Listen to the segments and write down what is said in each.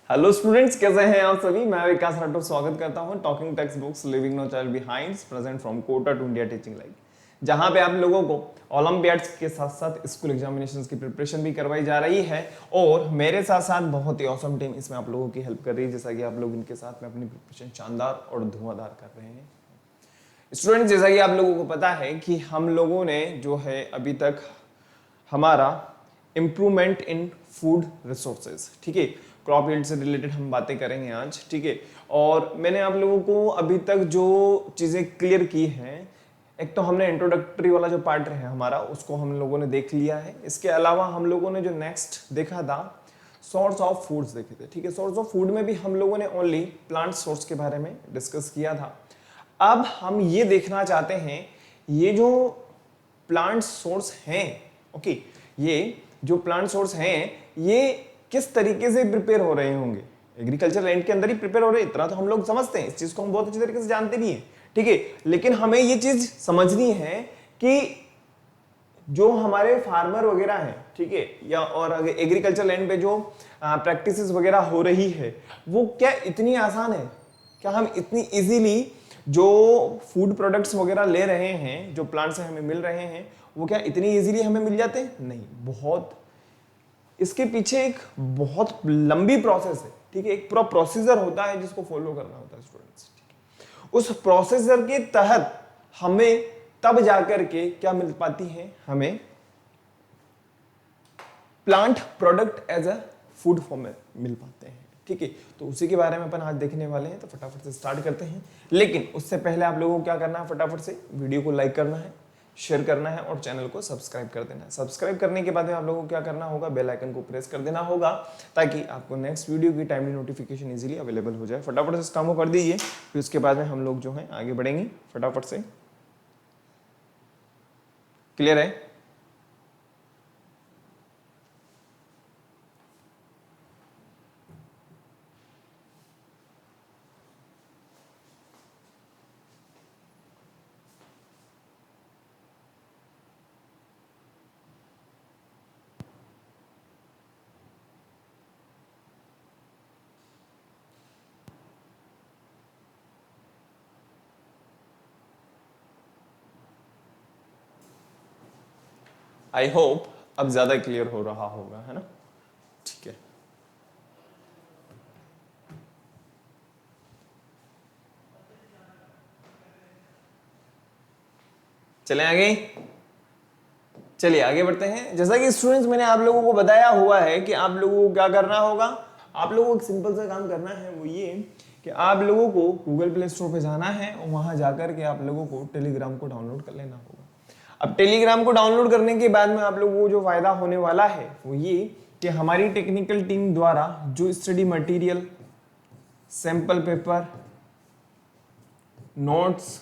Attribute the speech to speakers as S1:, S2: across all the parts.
S1: Hello students, कैसे हैं आप सभी। मैं विकास राठौर स्वागत करता हूं talking text books leaving no child behind present from Kota to India teaching life, जहां पे आप लोगों को ओलंपियाड्स के साथ साथ स्कूल एग्जामिनेशंस की प्रिपरेशन भी करवाई जा रही है और मेरे साथ साथ बहुत ही ऑसम टीम इसमें आप लोगों की हेल्प कर रही है, जैसा कि आप लोग इनके साथ में अपनी प्रिपरेशन शानदार और धुआंधार कर रहे हैं। स्टूडेंट्स, जैसा कि आप लोगों को पता है कि हम लोगों ने जो है अभी तक हमारा इंप्रूवमेंट इन फूड रिसोर्सेज, ठीक है, क्रॉप यील्ड से रिलेटेड हम बातें करेंगे आज, ठीक है। और मैंने आप लोगों को अभी तक जो चीजें क्लियर की हैं, एक तो हमने इंट्रोडक्टरी वाला जो पार्ट है हमारा, उसको हम लोगों ने देख लिया है। इसके अलावा हम लोगों ने जो नेक्स्ट देखा था, सोर्स ऑफ फूड्स देखे थे, ठीक है। सोर्स ऑफ फूड में भी हम लोगों ने ओनली प्लांट सोर्स के बारे में डिस्कस किया था। अब हम ये देखना चाहते हैं ये जो प्लांट सोर्स हैं, ओके, ये जो प्लांट सोर्स हैं ये किस तरीके से प्रिपेयर हो रहे होंगे। एग्रीकल्चर लैंड के अंदर ही प्रिपेयर हो रहे, इतना तो हम लोग समझते हैं, इस चीज को हम बहुत अच्छी तरीके से जानते भी हैं, ठीक है। लेकिन हमें ये चीज समझनी है कि जो हमारे फार्मर वगैरह हैं, ठीक है, या और एग्रीकल्चर लैंड पे जो प्रैक्टिसेस वगैरह हो रही है वो क्या इतनी आसान है, क्या हम इतनी इजीली जो फूड प्रोडक्ट्स वगैरह ले रहे हैं, जो प्लांट से हमें मिल रहे हैं, वो क्या इतनी इजीली हमें मिल जाते हैं? नहीं, बहुत इसके पीछे एक बहुत लंबी प्रोसेस है, ठीक है। एक पूरा प्रोसीजर होता है जिसको फॉलो करना होता है स्टूडेंट्स, ठीक है। उस प्रोसीजर के तहत हमें तब जाकर के क्या मिल पाती है, हमें plant product as a food form में मिल पाते हैं, ठीक है। तो उसी के बारे में अपन आज देखने वाले हैं, तो फटाफट से स्टार्ट करते हैं। लेकिन उससे पहले आप लोगों को क्या करना है, फटाफट से वीडियो को लाइक करना है, शेयर करना है और चैनल को सब्सक्राइब कर देना है। सब्सक्राइब करने के बाद में आप लोगों को क्या करना होगा, बेल आइकन को प्रेस कर देना होगा ताकि आपको नेक्स्ट वीडियो की टाइमली नोटिफिकेशन इजीली अवेलेबल हो जाए। फटाफट से इस काम को कर दीजिए, फिर उसके बाद में हम लोग जो है आगे बढ़ेंगे फटाफट से। क्लियर है? आई होप अब ज्यादा क्लियर हो रहा होगा, है ना? ठीक है, चलें आगे। चलिए आगे बढ़ते हैं। जैसा कि स्टूडेंट्स मैंने आप लोगों को बताया हुआ है कि आप लोगों को क्या करना होगा, आप लोगों को एक सिंपल सा काम करना है, वो ये कि आप लोगों को गूगल प्ले स्टोर पे जाना है और वहां जाकर के आप लोगों को टेलीग्राम को डाउनलोड कर लेना होगा। अब टेलीग्राम को डाउनलोड करने के बाद में आप लोगों को जो फायदा होने वाला है वो ये कि हमारी टेक्निकल टीम द्वारा जो study material, sample paper, notes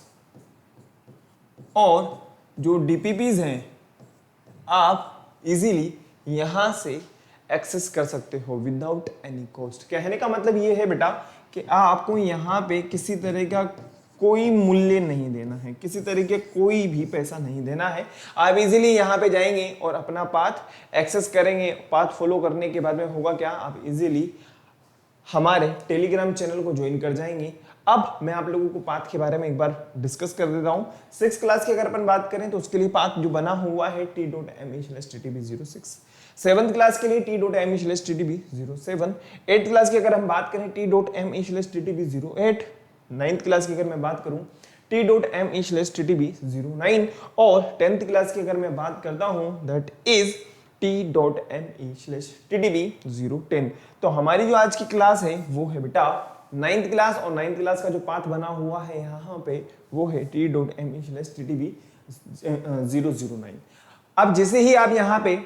S1: और जो डीपीपीज हैं आप इजीली यहां से एक्सेस कर सकते हो विदाउट एनी कॉस्ट। कहने का मतलब ये है बेटा कि आपको यहां पे किसी तरह का कोई मूल्य नहीं देना है, किसी तरीके कोई भी पैसा नहीं देना है। आप इजीली यहां पे जाएंगे और अपना पाथ एक्सेस करेंगे। पाथ फॉलो करने के बाद में होगा क्या, आप इजीली हमारे टेलीग्राम चैनल को ज्वाइन कर जाएंगे। अब मैं आप लोगों को पाथ के बारे में एक बार डिस्कस कर देता हूं। 6th क्लास की अगर अपन बात करें तो उसके लिए पाथ जो बना हुआ है t.me/ttb06, 7th क्लास के लिए t.me/ttb07, 8th क्लास की अगर हम बात करें t.me/ttb08, 9th क्लास की अगर मैं बात करूं t.me/ttb09 और 10th क्लास की अगर मैं बात करता हूं दैट इज t.me/ttb010। तो हमारी जो आज की क्लास है वो है बेटा 9th क्लास, और 9th क्लास का जो पाथ बना हुआ है यहाँ पे वो है t.me/ttb009। अब जैसे ही आप यहाँ पे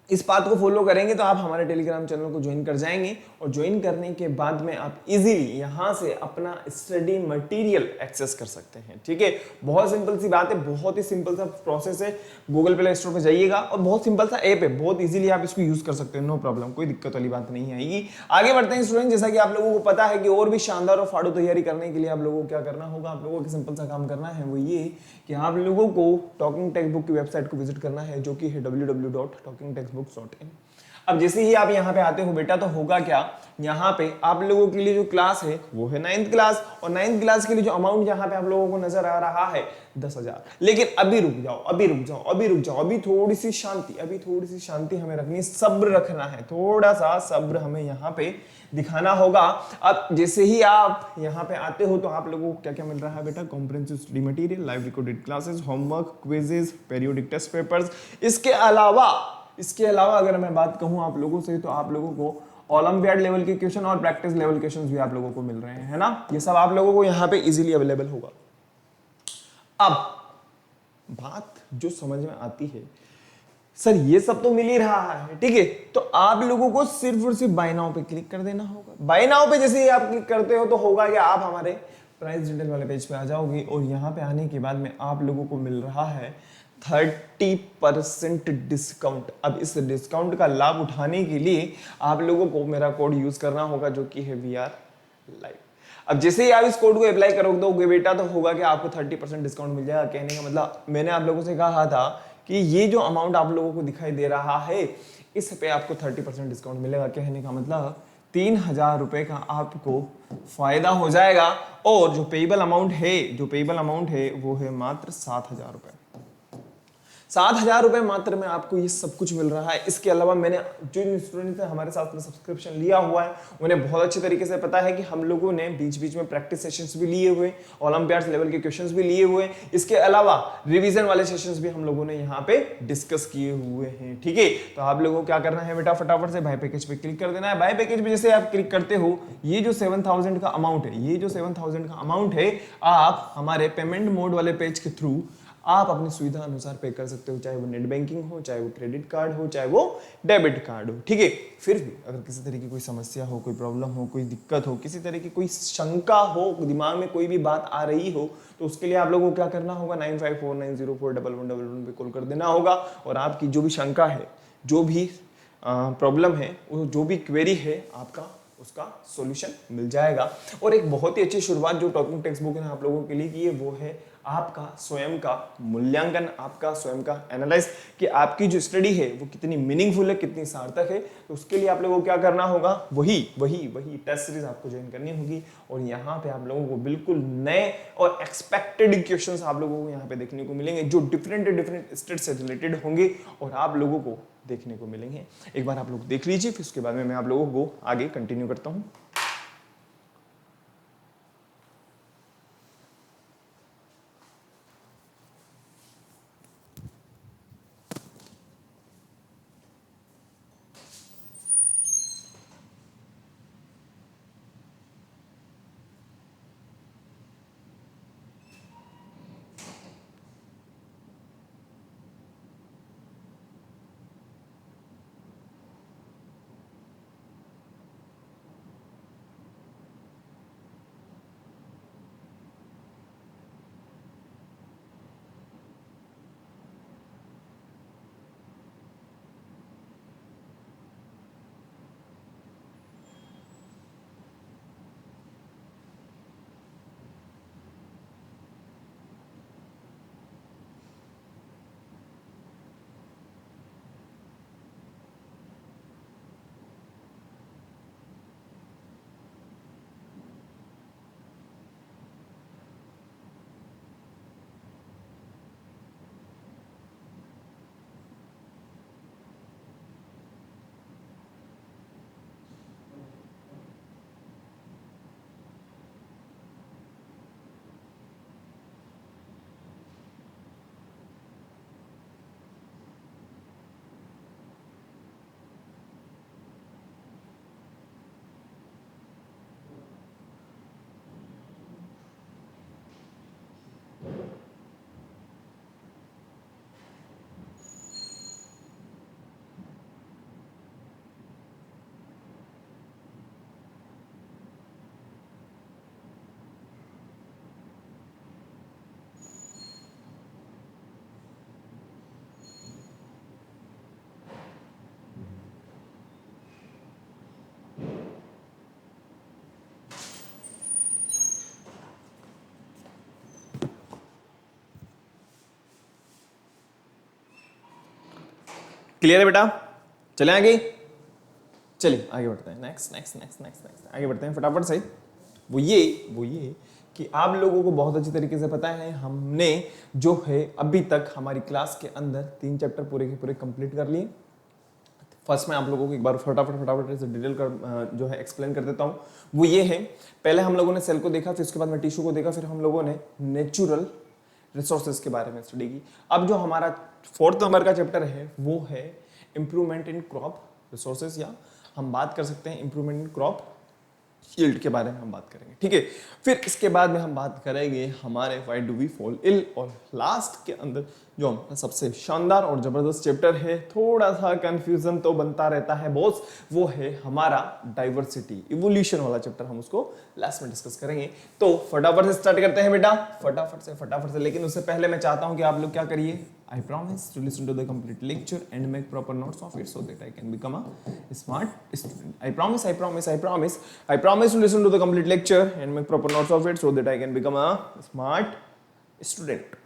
S1: इस बात को फॉलो करेंगे तो आप हमारे टेलीग्राम चैनल को ज्वाइन कर जाएंगे और ज्वाइन करने के बाद में आप इजीली यहां से अपना स्टडी मटेरियल एक्सेस कर सकते हैं, ठीक है। बहुत सिंपल सी बात है, बहुत ही सिंपल सा प्रोसेस है। गूगल प्ले स्टोर पे जाइएगा और बहुत सिंपल सा ऐप है, बहुत इजीली आप इसको यूज कर सकते हैं, नो प्रॉब्लम, कोई दिक्कत वाली बात नहीं आएगी। आगे बढ़ते हैं स्टूडेंट। जैसा कि आप लोगों को पता है कि और भी शानदार और फाड़ू तैयारी करने के लिए आप लोगों को क्या करना होगा, आप लोगों को सिंपल सा काम करना है, वो ये कि आप लोगों को टॉकिंग टेक्स्ट बुक की वेबसाइट को विजिट करना है, जो कि है www.talkingtextbooks.in। अब जैसे ही आप यहाँ पे आते हो बेटा तो होगा क्या, यहाँ पे आप लोगों के लिए जो क्लास है वो है 9th क्लास, और 9th क्लास के लिए जो अमाउंट यहाँ पे आप लोगों को नजर आ रहा है 10,000। लेकिन अभी रुक जाओ, अभी रुक जाओ, अभी रुक जाओ, अभी थोड़ी सी शांति, अभी थोड़ी सी शांति हमें रखनी है, सब्र रखना है, थोड़ा सा सब्र हमें यहाँ पे दिखाना होगा। अब जैसे ही आप यहाँ पे आते हो तो आप लोगों को क्या क्या मिल रहा है बेटा, comprehensive study material, live recorded classes, homework, quizzes, periodic test papers. इसके अलावा अगर मैं बात कहूँ आप लोगों से तो आप लोगों को ओलंपियाड लेवल के क्वेश्चन और प्रैक्टिस लेवल क्वेश्चंस भी आप लोगों को मिल रहे हैं, है ना। ये सब आप लोगों को यहाँ पे इजीली अवेलेबल होगा। अब बात जो समझ में आती है, सर ये सब तो मिल ही रहा है, ठीक है, तो आप लोगों को सिर्फ और सिर्फ बाय नाउ पे क्लिक कर देना होगा। बाय नाउ पे जैसे ही आप क्लिक करते हो तो होगा कि आप हमारे प्राइस डिटेल वाले पेज पे आ जाओगे, और यहाँ पे आने के बाद में आप लोगों को मिल रहा है 30% डिस्काउंट। अब इस डिस्काउंट का लाभ उठाने के लिए आप लोगों को मेरा कोड यूज करना होगा, जो कि है VR लाइव। अब जैसे ही आप इस कोड को अप्लाई करोगे बेटा तो होगा कि आपको 30% डिस्काउंट मिल जाएगा। कहने का मतलब मैंने आप लोगों से कहा था कि ये जो अमाउंट आप लोगों को दिखाई दे रहा है इस पे आपको 30% डिस्काउंट मिलेगा। कहने का मतलब 3,000 रुपए का आपको फायदा हो जाएगा, और जो पेएबल अमाउंट है वो है मात्र 7,000 रुपए। 7,000 रुपए मात्र में आपको ये सब कुछ मिल रहा है। इसके अलावा मैंने जो स्टूडेंट ने हमारे साथ में सब्सक्रिप्शन लिया हुआ है उन्हें बहुत अच्छे तरीके से पता है कि हम लोगों ने बीच बीच में प्रैक्टिस सेशंस भी लिए हुए, ओलंपियाड्स लेवल के क्वेश्चंस भी लिए हुए, इसके अलावा रिवीजन वाले सेशंस भी हम लोगों ने यहाँ पे डिस्कस किए हुए हैं, ठीक है। तो आप लोगों को क्या करना है बेटा, फटाफट से बाय पैकेज पे क्लिक कर देना है। बाय पैकेज पे जैसे आप क्लिक करते हो, ये जो 7,000 का अमाउंट है, आप हमारे पेमेंट मोड वाले पेज के थ्रू आप अपनी सुविधा अनुसार पे कर सकते हो, चाहे वो नेट बैंकिंग हो, चाहे वो क्रेडिट कार्ड हो, चाहे वो डेबिट कार्ड हो, ठीक है। फिर भी अगर किसी तरह की कोई समस्या हो, कोई प्रॉब्लम हो, कोई दिक्कत हो, किसी तरह की कोई शंका हो, दिमाग में कोई भी बात आ रही हो, तो उसके लिए आप लोगों को क्या करना होगा, 9549041111 पे कॉल कर देना होगा, और आपकी जो भी शंका है, जो भी प्रॉब्लम है, जो भी क्वेरी है आपका, उसका सॉल्यूशन मिल जाएगा। और एक बहुत ही अच्छी शुरुआत जो टॉकिंग टेक्स्ट बुक ने आप लोगों के लिए की है वो है आपका स्वयं का मूल्यांकन, आपका स्वयं का एनालाइज, कि आपकी जो स्टडी है वो कितनी मीनिंगफुल है, कितनी सार्थक है। तो उसके लिए आप लोगों को क्या करना होगा, वही टेस्ट सीरीज आपको ज्वाइन करनी होगी, और यहाँ पे आप लोगों को बिल्कुल नए और एक्सपेक्टेड क्वेश्चंस आप लोगों को यहाँ पे देखने को मिलेंगे, जो डिफरेंट स्टेट से रिलेटेड होंगे और आप लोगों को देखने को मिलेंगे। एक बार आप लोग देख लीजिए, फिर उसके बाद में मैं आप लोगों को आगे कंटिन्यू करता हूँ। क्लियर है बेटा, चले आगे। चलिए आगे बढ़ते हैं, next next next next next आगे बढ़ते हैं फटाफट से। वो ये कि आप लोगों को बहुत अच्छी तरीके से पता है हमने जो है अभी तक हमारी क्लास के अंदर 3 चैप्टर पूरे के पूरे कंप्लीट कर लिए। फर्स्ट में आप लोगों को एक बार फटाफट से डिटेल कर जो है एक्सप्लेन कर देता हूँ। वो ये है, पहले हम लोगों ने सेल को देखा, फिर उसके बाद में टिश्यू को देखा, फिर हम लोगों ने नेचुरल रिसोर्सेज के बारे में स्टडी की। अब जो हमारा 4th नंबर का चैप्टर है वो है इंप्रूवमेंट इन क्रॉप रिसोर्सेज, या हम बात कर सकते हैं इंप्रूवमेंट इन क्रॉप यील्ड के बारे में हम बात करेंगे, ठीक है। फिर इसके बाद में हम बात करेंगे हमारे why do we fall ill, और लास्ट के अंदर जो हमारा सबसे शानदार और जबरदस्त चैप्टर है, थोड़ा सा कंफ्यूजन तो बनता रहता है बॉस, वो है हमारा डाइवर्सिटी इवोल्यूशन वाला चैप्टर, हम उसको लास्ट में डिस्कस करेंगे। तो फटाफट से स्टार्ट करते हैं बेटा, फटाफट से। लेकिन उससे पहले मैं चाहता हूं कि आप लोग क्या करिए, I promise to listen to the complete lecture and make proper notes of it so that I can become a smart student. I promise to listen to the complete lecture and make proper notes of it so that I can become a smart student.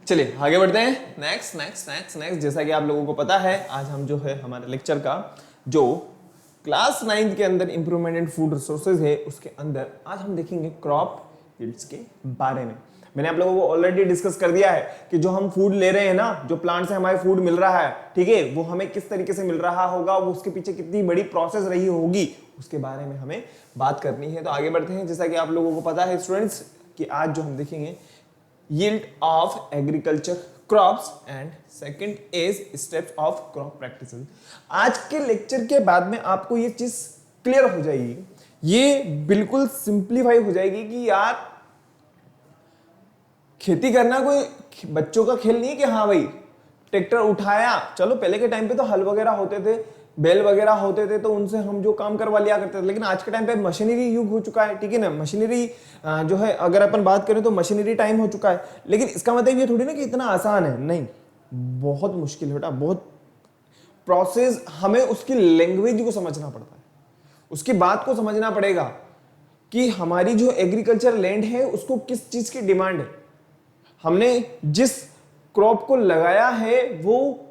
S1: चलिए आगे बढ़ते हैं, next. जैसा कि आप लोगों को पता है आज हम जो है हमारे लेक्चर का जो क्लास 9th के अंदर इंप्रूवमेंट इन फूड रिसोर्सेज है उसके अंदर आज हम देखेंगे क्रॉप यील्ड्स के बारे में। मैंने आप लोगों को ऑलरेडी डिस्कस कर दिया है कि जो हम फूड ले रहे हैं ना, जो प्लांट से हमारे फूड मिल रहा है, ठीक है, वो हमें किस तरीके से मिल रहा होगा, वो उसके पीछे कितनी बड़ी प्रोसेस रही होगी, उसके बारे में हमें बात करनी है। तो आगे बढ़ते हैं। जैसा कि आप लोगों को पता है स्टूडेंट्स कि आज जो हम देखेंगे yield of agriculture crops and second is steps of crop practices। आज के लेक्चर के बाद में आपको ये चीज क्लियर हो जाएगी, ये बिल्कुल सिंप्लीफाई हो जाएगी कि यार खेती करना कोई बच्चों का खेल नहीं है कि हाँ भाई ट्रैक्टर उठाया, चलो पहले के टाइम पे तो हल वगैरह होते थे, बैल वगैरह होते थे, तो उनसे हम जो काम करवा लिया करते थे। लेकिन आज के टाइम पे मशीनरी युग हो चुका है, ठीक है ना, मशीनरी जो है अगर अपन बात करें तो मशीनरी टाइम हो चुका है। लेकिन इसका मतलब ये थोड़ी ना कि इतना आसान है, नहीं, बहुत मुश्किल है बेटा, बहुत प्रोसेस, हमें उसकी लैंग्वेज को समझना पड़ता है, उसकी बात को समझना पड़ेगा कि हमारी जो एग्रीकल्चर लैंड है उसको किस चीज की डिमांड है, हमने जिस क्रॉप को लगाया है वो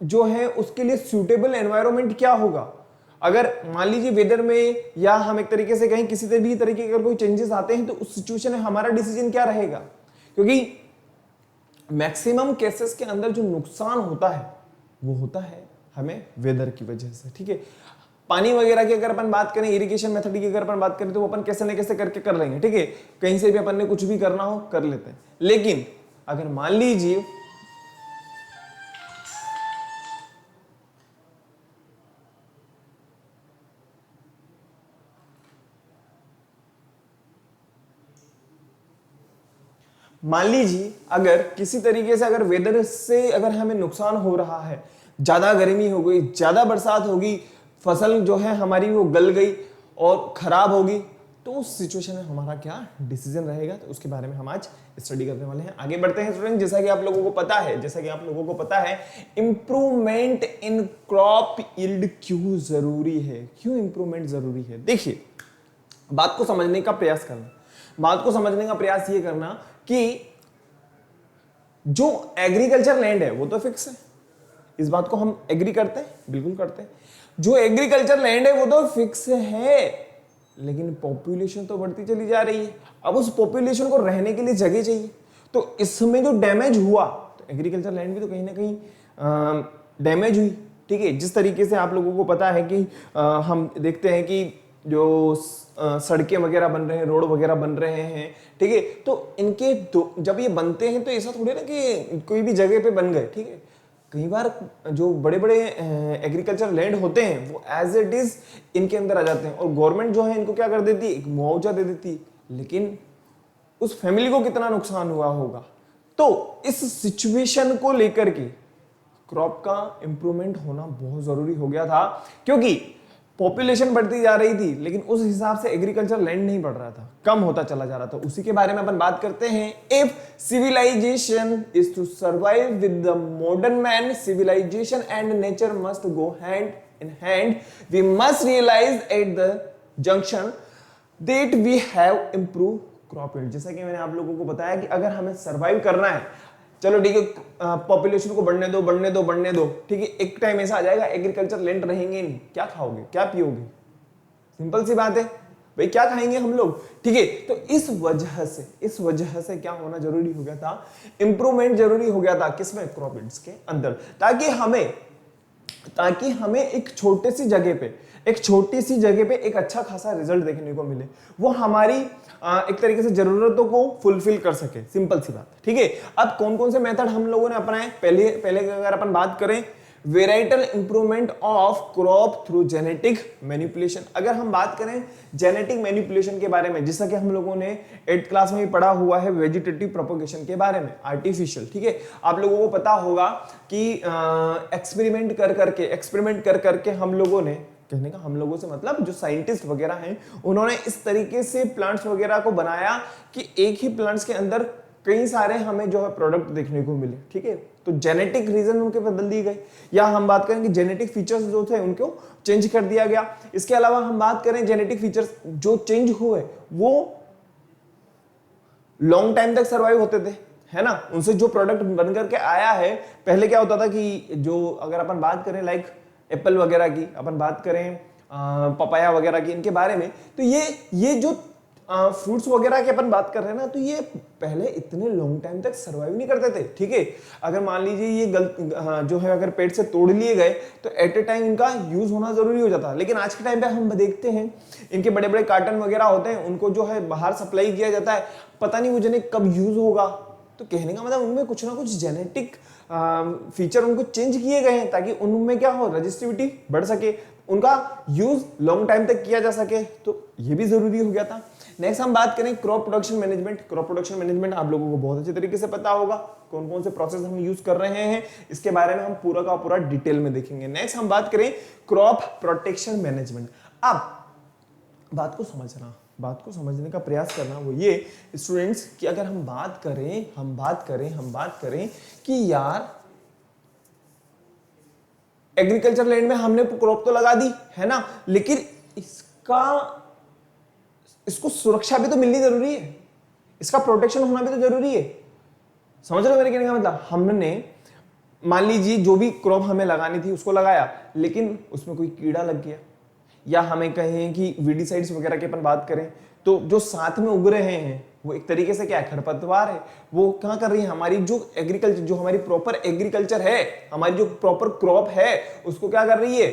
S1: जो है उसके लिए सूटेबल एनवायरनमेंट क्या होगा। अगर मान लीजिए वेदर में या हम एक तरीके से कहीं किसी भी तरीके के अगर कोई चेंजेस आते हैं तो उस सिचुएशन में हमारा डिसीजन क्या रहेगा, क्योंकि मैक्सिमम केसेस के अंदर जो नुकसान होता है वो होता है हमें वेदर की वजह से, ठीक है। पानी वगैरह की अगर अपन बात करें, इरिगेशन मेथड की अगर अपन बात करें तो वो अपन कैसे न कैसे करके कर लेंगे, ठीक है, कहीं से भी अपन ने कुछ भी करना हो कर लेते हैं। लेकिन अगर मान लीजिए अगर किसी तरीके से अगर वेदर से अगर हमें नुकसान हो रहा है, ज्यादा गर्मी हो गई, ज्यादा बरसात होगी, फसल जो है हमारी वो गल गई और खराब होगी, तो उस सिचुएशन में हमारा क्या डिसीजन रहेगा, तो उसके बारे में हम आज स्टडी करने वाले हैं। आगे बढ़ते हैं स्टूडेंट। जैसा कि आप लोगों को पता है इंप्रूवमेंट इन क्रॉप यील्ड क्यों जरूरी है, क्यों इंप्रूवमेंट जरूरी है। देखिए बात को समझने का प्रयास ये करना कि जो एग्रीकल्चर लैंड है वो तो फिक्स है, इस बात को हम एग्री करते हैं, बिल्कुल करते हैं। जो एग्रीकल्चर लैंड है वो तो फिक्स है, लेकिन पॉपुलेशन तो बढ़ती चली जा रही है। अब उस पॉपुलेशन को रहने के लिए जगह चाहिए, तो इसमें जो डैमेज हुआ तो एग्रीकल्चर लैंड भी तो कहीं ना कहीं डैमेज हुई, ठीक है। जिस तरीके से आप लोगों को पता है कि हम देखते हैं कि जो सड़कें वगैरह बन रहे हैं, रोड वगैरह बन रहे हैं, ठीक है, तो इनके जब ये बनते हैं तो ऐसा थोड़ी ना कि कोई भी जगह पे बन गए, ठीक है। कई बार जो बड़े बड़े एग्रीकल्चर लैंड होते हैं वो एज इट इज इनके अंदर आ जाते हैं, और गवर्नमेंट जो है इनको क्या कर देती है, एक मुआवजा दे देती है। लेकिन उस फैमिली को कितना नुकसान हुआ होगा, तो इस सिचुएशन को लेकर के क्रॉप का इंप्रूवमेंट होना बहुत जरूरी हो गया था, क्योंकि पॉपुलेशन बढ़ती जा रही थी लेकिन उस हिसाब से एग्रीकल्चर लैंड नहीं बढ़ रहा था, कम होता चला जा रहा था। उसी के बारे में अपन बात करते हैं। If civilisation is to survive with the modern man, civilisation and nature must go hand in hand. We must realise at the junction that we have improve crop yield. जैसा कि मैंने आप लोगों को बताया कि अगर हमें सर्वाइव करना है, चलो ठीक है, पॉपुलेशन को बढ़ने दो बढ़ने दो बढ़ने दो, ठीक है, एक टाइम ऐसा आ जाएगा एग्रीकल्चर लैंड रहेंगे नहीं, क्या खाओगे क्या पियोगे? सिंपल सी बात है भाई, क्या खाएंगे हम लोग, ठीक है। तो इस वजह से क्या होना जरूरी हो गया था, इंप्रूवमेंट जरूरी हो गया था किसमें, क्रॉप यील्ड्स के अंदर, ताकि हमें एक छोटी सी जगह पे एक अच्छा खासा रिजल्ट देखने को मिले, वो हमारी एक तरीके से जरूरतों को फुलफिल कर सके। सिंपल सी बात, ठीक है। अब कौन कौन से मेथड हम लोगों ने अपनाए, पहले अगर अपन बात करें, varietal improvement of crop through genetic manipulation. अगर हम बात करें जेनेटिक मैनिपुलेशन के बारे में, जैसा कि हम लोगों ने 8th क्लास में भी पढ़ा हुआ है वेजिटेटिव प्रोपोगेशन के बारे में, आर्टिफिशियल, ठीक है। आप लोगों को पता होगा कि एक्सपेरिमेंट कर करके हम लोगों ने, कहने का हम लोगों से मतलब जो साइंटिस्ट वगैरह हैं, उन्होंने इस तरीके से प्लांट्स वगैरह को बनाया कि एक ही प्लांट्स के अंदर कई सारे हमें जो है प्रोडक्ट देखने को मिले, ठीक है। तो जेनेटिक रीजन उनके बदल दिए गए, या हम बात करें कि जेनेटिक फीचर्स जो थे उनको चेंज कर दिया गया। इसके अलावा हम बात करें जेनेटिक फीचर्स जो चेंज हुए वो लॉन्ग टाइम तक सर्वाइव होते थे, है ना। उनसे जो प्रोडक्ट बन करके आया है, पहले क्या होता था कि जो अगर अपन बात करें लाइक एप्पल वगैरह की, अपन बात करें पपाया वगैरह की, इनके बारे में, तो ये जो फ्रूट्स वगैरह की अपन बात कर रहे हैं ना, तो ये पहले इतने लॉन्ग टाइम तक सर्वाइव नहीं करते थे, ठीक है। अगर मान लीजिए ये जो है अगर पेड़ से तोड़ लिए गए तो एट ए टाइम इनका यूज होना जरूरी हो जाता। लेकिन आज के टाइम पे हम देखते हैं इनके बड़े बड़े कार्टन वगैरह होते हैं, उनको जो है बाहर सप्लाई किया जाता है, पता नहीं वो जने कब यूज होगा। तो कहने का मतलब उनमें कुछ ना कुछ जेनेटिक फीचर उनको चेंज किए गए हैं ताकि उनमें क्या हो, रजिस्टिविटी बढ़ सके, उनका यूज लॉन्ग टाइम तक किया जा सके, तो ये भी जरूरी हो गया था। नेक्स्ट हम बात करें crop production management. Crop production management आप लोगों को बहुत अच्छे तरीके से पता होगा, कौन कौन से प्रोसेस हम यूज कर रहे हैं, इसके बारे में हम पूरा का पूरा डिटेल में देखेंगे। नेक्स्ट हम बात करें क्रॉप प्रोटेक्शन मैनेजमेंट। अब बात को समझने का प्रयास करना वो ये स्टूडेंट्स कि अगर हम बात करें कि यार एग्रीकल्चर लैंड में हमने क्रॉप तो लगा दी है ना, लेकिन इसको सुरक्षा भी तो मिलनी जरूरी है, इसका प्रोटेक्शन होना भी तो जरूरी है। समझ रहे हो मेरे कहने का मतलब, हमने मान लीजिए जो भी क्रॉप हमें लगानी थी उसको लगाया, लेकिन उसमें कोई कीड़ा लग गया, या हमें कहें कि वीडिसाइड्स वगैरह की अपन बात करें, तो जो साथ में उग रहे हैं वो एक तरीके से क्या है, खरपतवार है, वो क्या कर रही है, हमारी जो एग्रीकल्चर, जो हमारी प्रॉपर एग्रीकल्चर है, हमारी जो प्रॉपर क्रॉप है, उसको क्या कर रही है,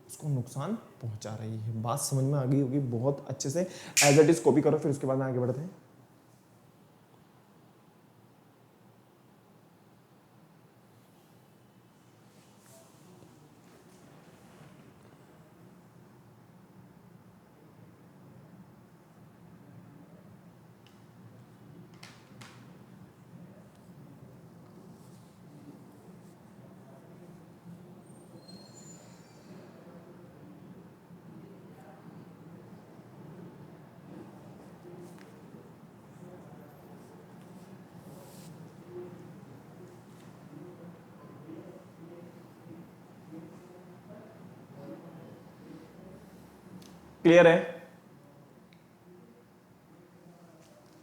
S1: उसको नुकसान पहुंचा रही है। बात समझ में आ गई होगी बहुत अच्छे से, एज इट इज कॉपी करो, फिर उसके बाद आगे बढ़ते हैं। क्लियर है?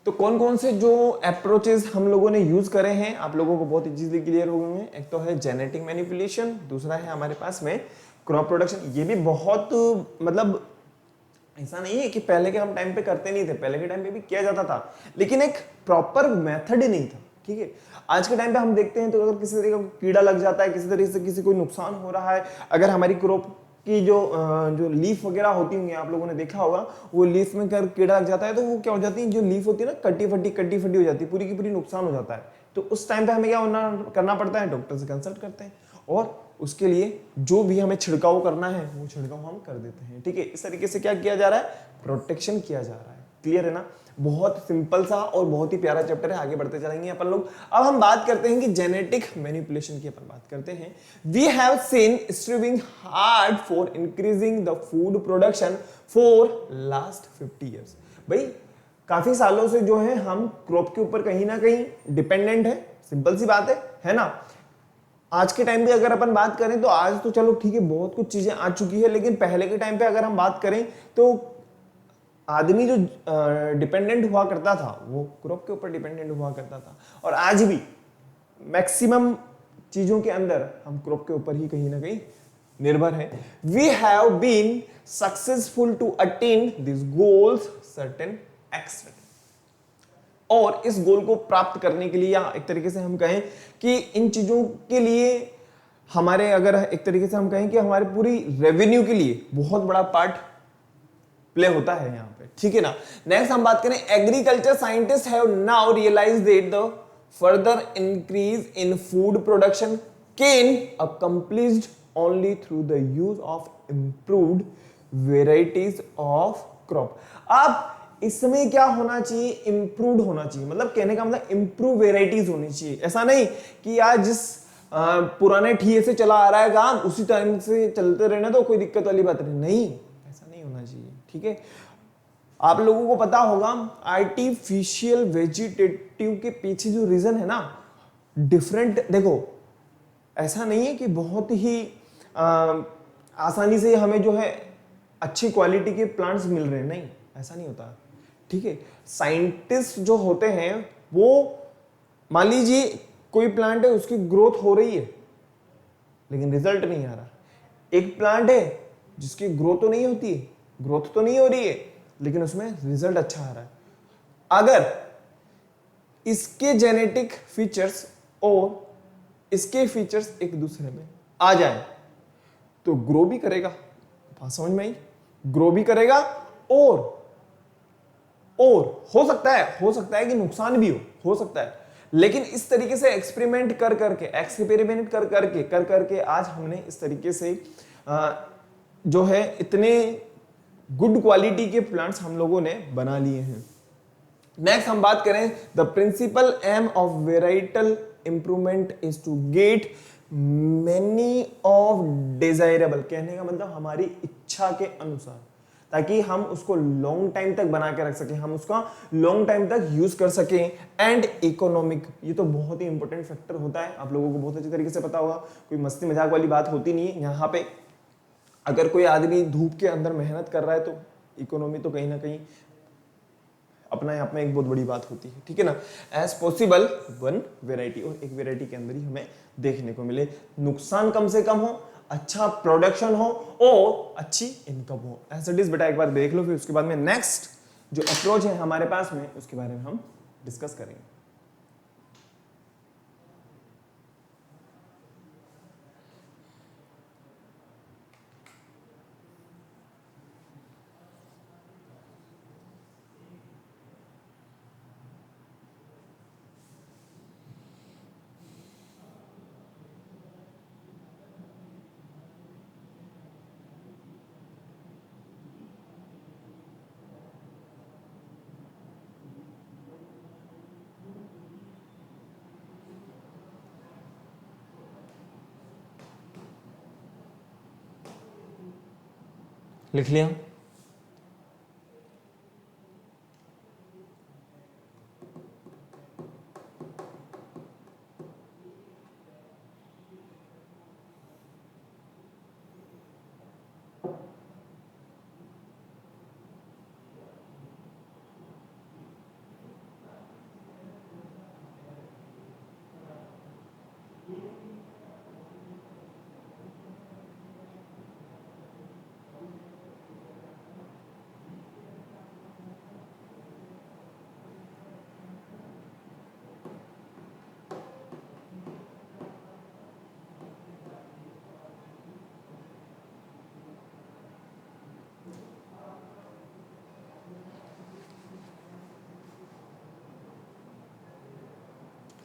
S1: तो कौन कौन से जो अप्रोचेस हम लोगों ने यूज करे हैं आप लोगों को बहुत इजीली क्लियर हो गए हैं। एक तो है जेनेटिक मैनिपुलेशन, दूसरा है हमारे पास में क्रॉप प्रोडक्शन। ये भी बहुत मतलब ऐसा नहीं है कि पहले के हम टाइम पे करते नहीं थे, पहले के टाइम पे भी किया जाता था, लेकिन एक प्रॉपर मेथड ही नहीं था, ठीक है। आज के टाइम पे हम देखते हैं तो अगर किसी तरीके का कीड़ा लग जाता है, किसी तरीके से किसी कोई नुकसान हो रहा है, अगर हमारी क्रॉप की जो लीफ वगैरह होती होंगी, आप लोगों ने देखा होगा, वो लीफ में अगर कीड़ा लग जाता है तो वो क्या हो जाती है, जो लीफ होती है ना, कटी फटी हो जाती है, पूरी की पूरी नुकसान हो जाता है। तो उस टाइम पे हमें क्या करना पड़ता है, डॉक्टर से कंसल्ट करते हैं और उसके लिए जो भी हमें छिड़काव करना है वो छिड़काव हम कर देते हैं, ठीक है। इस तरीके से क्या किया जा रहा है, प्रोटेक्शन किया जा रहा है। क्लियर है ना? बहुत सिंपल सा और बहुत ही प्यारा चैप्टर है, आगे बढ़ते चलेंगे अपन लोग। अब हम बात करते हैं कि जेनेटिक मैनिपुलेशन की अपन बात करते हैं। We have seen striving hard for increasing the food production for last 50 years. भाई काफी सालों से जो है हम क्रॉप के ऊपर कहीं ना कहीं डिपेंडेंट है, सिंपल सी बात है ना। आज के टाइम पे अगर अपन बात करें तो आज तो चलो ठीक है बहुत कुछ चीजें आ चुकी है, लेकिन पहले के टाइम पे अगर हम बात करें तो आदमी जो डिपेंडेंट हुआ करता था वो क्रॉप के ऊपर डिपेंडेंट हुआ करता था, और आज भी मैक्सिमम चीजों के अंदर हम क्रॉप के ऊपर ही कहीं ना कहीं निर्भर है। We have been successful to attain this goals certain extent. और इस गोल को प्राप्त करने के लिए, या एक तरीके से हम कहें कि इन चीजों के लिए हमारे, अगर एक तरीके से हम कहें कि हमारे पूरी रेवेन्यू के लिए बहुत बड़ा पार्ट प्ले होता है यहाँ पे, ठीक है ना। नेक्स्ट हम बात करें, agriculture scientist have now realised that the further increase in food production can accomplished only through the use of improved varieties of crop. अब इसमें क्या होना चाहिए, इंप्रूव्ड होना चाहिए, मतलब कहने का मतलब इंप्रूव वेराइटीज होनी चाहिए। ऐसा नहीं कि यार जिस पुराने ठीए से चला आ रहा है काम उसी टाइम से चलते रहना तो कोई दिक्कत वाली बात नहीं, ऐसा नहीं होना चाहिए, ठीक है। आप लोगों को पता होगा आर्टिफिशियल वेजिटेटिव के पीछे जो रीजन है ना, डिफरेंट, देखो ऐसा नहीं है कि बहुत ही आसानी से हमें जो है अच्छी क्वालिटी के प्लांट्स मिल रहे हैं, नहीं ऐसा नहीं होता, ठीक है। साइंटिस्ट जो होते हैं वो, मान लीजिए कोई प्लांट है उसकी ग्रोथ हो रही है लेकिन रिजल्ट नहीं आ रहा, एक प्लांट है जिसकी ग्रोथ तो नहीं होती है, ग्रोथ तो नहीं हो रही है लेकिन उसमें रिजल्ट अच्छा आ रहा है। अगर इसके जेनेटिक फीचर्स और इसके फीचर्स एक दूसरे में आ जाए तो ग्रो भी करेगा, बात समझ में आई, ग्रो भी करेगा और हो सकता है कि नुकसान भी हो सकता है, लेकिन इस तरीके से एक्सपेरिमेंट कर करके आज हमने इस तरीके से जो है इतने गुड क्वालिटी के प्लांट्स हम लोगों ने बना लिए हैं। नेक्स्ट हम बात करें, the principal aim of varietal improvement is to get many of desirable, कहने का मतलब हमारी इच्छा के अनुसार, ताकि हम उसको लॉन्ग टाइम तक बना के रख सकें, हम उसका लॉन्ग टाइम तक यूज कर सकें, एंड इकोनॉमिक, ये तो बहुत ही इंपॉर्टेंट फैक्टर होता है, आप लोगों को बहुत अच्छी तरीके से पता होगा, कोई मस्ती मजाक वाली बात होती नहीं है यहाँ पे। अगर कोई आदमी धूप के अंदर मेहनत कर रहा है तो इकोनॉमी तो कहीं ना कहीं अपना आप में एक बहुत बड़ी बात होती है, ठीक है ना। एज पॉसिबल वन वेराइटी, और एक वेराइटी के अंदर ही हमें देखने को मिले, नुकसान कम से कम हो, अच्छा प्रोडक्शन हो और अच्छी इनकम हो। एज इट इज बेटा, एक बार देख लो, फिर उसके बाद में नेक्स्ट जो अप्रोच है हमारे पास में उसके बारे में हम डिस्कस करेंगे। लिख लिया?